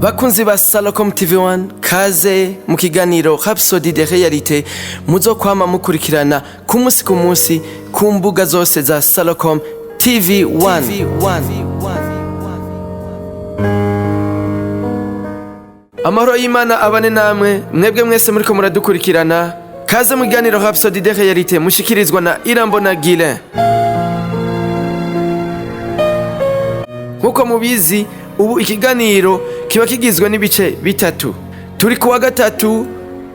Bakunzi ba Salocom TV1 kaze mu kiganiro Rhapsody de Realite muzokwama mukurikirana ku munsi ku mbuga zose za Salocom TV1. Amahoro y'Imana abane namwe mwebwe mwese muriko muradukurikirana. Kaze mu kiganiro Rhapsody de Realite mushikirizwa na Irambona Guilain. Nkuko mubizi ubu ikiganiro kiba kigizwe n'ibice bitatu. Turi kuwa gatatu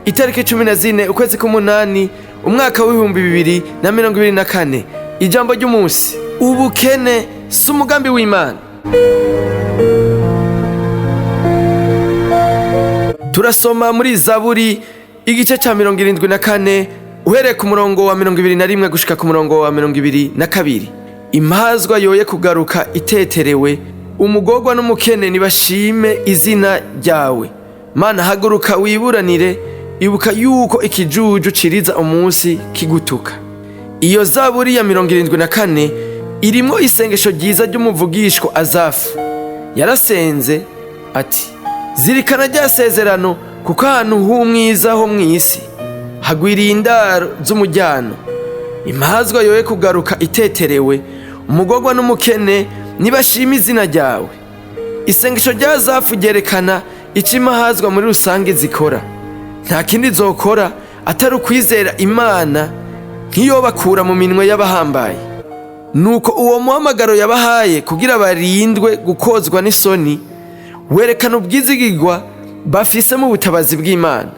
itariki 14 ukwezi k'umunani umwaka w'2024. Ijambo ry'umunsi: ubukene si umugambi w'Imana. Turasoma muri Zaburi igice ca 74 uhereye ku murongo wa 21 gushika ku murongo wa 22. Impazwa yoye kugaruka iteterewe, umugorwa n'umukene nibashime izina ryawe. Mana haguruka wiburanire, ibuka yuko ikijuju ciriza umunsi kigutuka. Iyo Zaburi ya 74 irimwo isengesho ryiza ry'umuvugishwa Azafu. Yarasenze ati: zirikana rya sezerano, kuko ahantu h'umwiza ho mw'isi hagwiriye indaro z'umujyano. Impazwa yoye kugaruka iteterewe, umugorwa n'umukene nibashima izina ryawe. Isengesho rya Azafu ryerekana ico impahazwa muri rusange zikora. Nta kindi zokora atari ukwizera Imana nk'iyo bakura mu minwe y'abahambaye. Nuko uwo muhamagaro yabahaye kugira barindwe gukozwa n'isoni werekana ubwizigirwa bafise mu butabazi bw'Imana.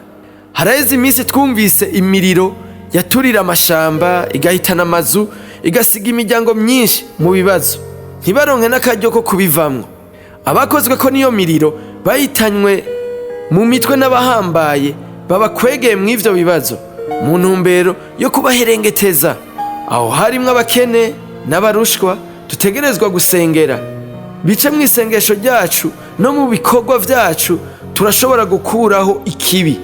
Haraheze iminsi twumvise imiriro yaturira amashamba, igahitana amazu, igasiga imiryango myinshi mu bibazo, ntibaronke n'akaryo ko kubivamwo. Abakozwe ko niyo miriro bahitanywe mu mitwe n'abahambaye babakwegeye mu ivyo bibazo mu ntumbero yo kubaherengeteza. Aho harimwo abakene n'abarushwa dutegerezwa gusengera. Bice mu isengesho ryacu no mu bikorwa vyacu turashobora gukuraho ikibi,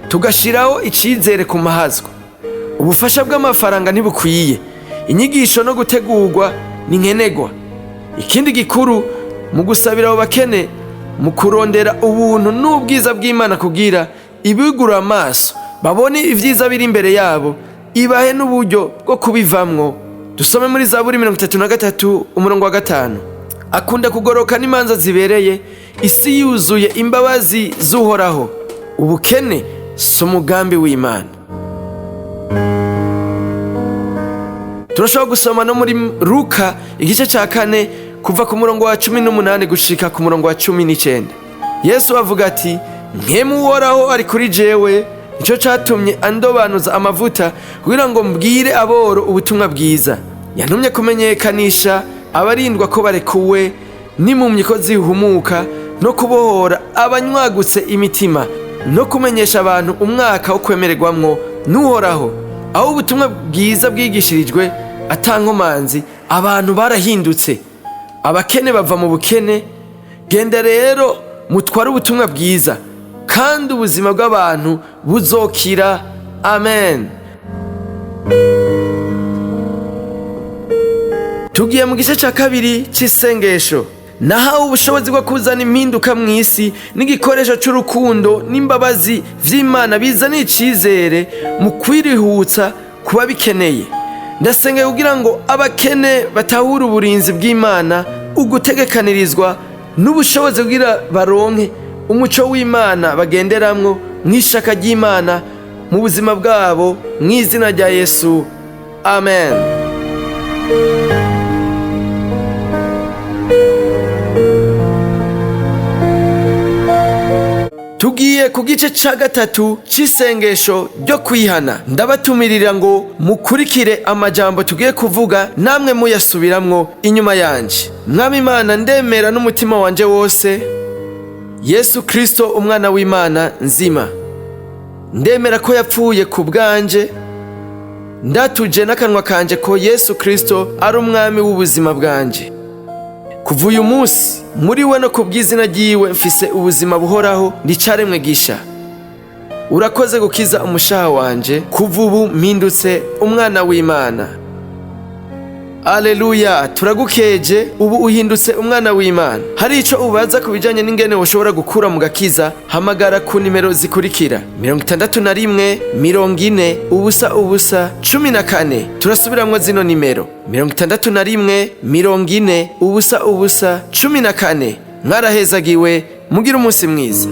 tugashiraho icizere ku mahazwa. Ubufasha bw'amafaranga ntibukwiye, inyigisho no gutegurwa ni nkenegwa. Ikindi gikuru mu gusabira abo bakene, mu kurondera ubuntu n'ubwiza bw'Imana kugira ibigura amaso babone ivyiza biri imbere yabo, ibahe n'uburyo bwo kubivamwo. Dusome muri Zaburi 33 umurongo wa 5. Akunda kugoroka n'imanza zibereye, isi yuzuye imbabazi z'Uhoraho. Ubukene si umugambi w'Imana. Turashobora gusoma no muri Luka igice ca 4 kuva ku murongo wa 18 gushika ku murongo wa 19. Yesu avuga ati: Mpwemu Uhoraho ari kuri jewe, nico catumye andobanuza amavuta kugira ngo mbwire aboro ubutumwa bwiza. Yantumye kumenyekanisha abarindwa ko barekuwe, n'impumyi ko zihumuka, no kubohora abanywagutse imitima, no kumenyesha abantu umwaka wo kwemererwamwo n'Uhoraho. Aho ubutumwa bwiza bwigishirijwe atankomanzi, abantu barahindutse, abakene bava mu bukene. Genda rero mutware ubutumwa bwiza, kandi ubuzima bw'abantu buzokira. Amen. Tugiye mu gice ca kabiri c'isengesho. Nahawe ubushobozi bwo kuzana impinduka mw'isi n'igikoresho c'urukundo n'imbabazi vy'Imana bizana icizere mu kwirihutsa kuba bikeneye. Ndasengeye kugira ngo abakene batahure uburinzi bw'Imana, ugutegekanirizwa n'ubushobozi kugira baronke umuco w'Imana bagenderamwo mw'ishaka ry'Imana mu buzima bwabo, mw'izina rya Yesu. Amen. Tugiye ku gice ca gatatu c'isengesho ryo kwihana. Ndabatumirira ngo mukurikire amajambo tugiye kuvuga, namwe muyasubiramwo inyuma yanje. Mwami Imana, ndemera n'umutima wanje wose Yesu Kristo umwana w'Imana nzima. Ndemera ko yapfuye ku bwanje, ndatuje n'akanwa kanje ko Yesu Kristo ari umwami w'ubuzima bwanje. Kuva uyu munsi muri we no kubw'izina ryiwe mfise ubuzima buhoraho, ndicaremwe gisha. Urakoze gukiza umushaha wanje, kuva ubu mpindutse umwana w'Imana. Aleluya, turagukeje ubu uhindutse umwana w'Imana. Hari ico ubaza ku bijanye n'ingene woshobora gukura mu gakiza, hamagara ku nimero zikurikira: 61 40 ubusa ubusa 14. Turasubiramwo zino nimero: 61 40 ubusa ubusa 14. Mwarahezagiwe, mugira umunsi mwiza.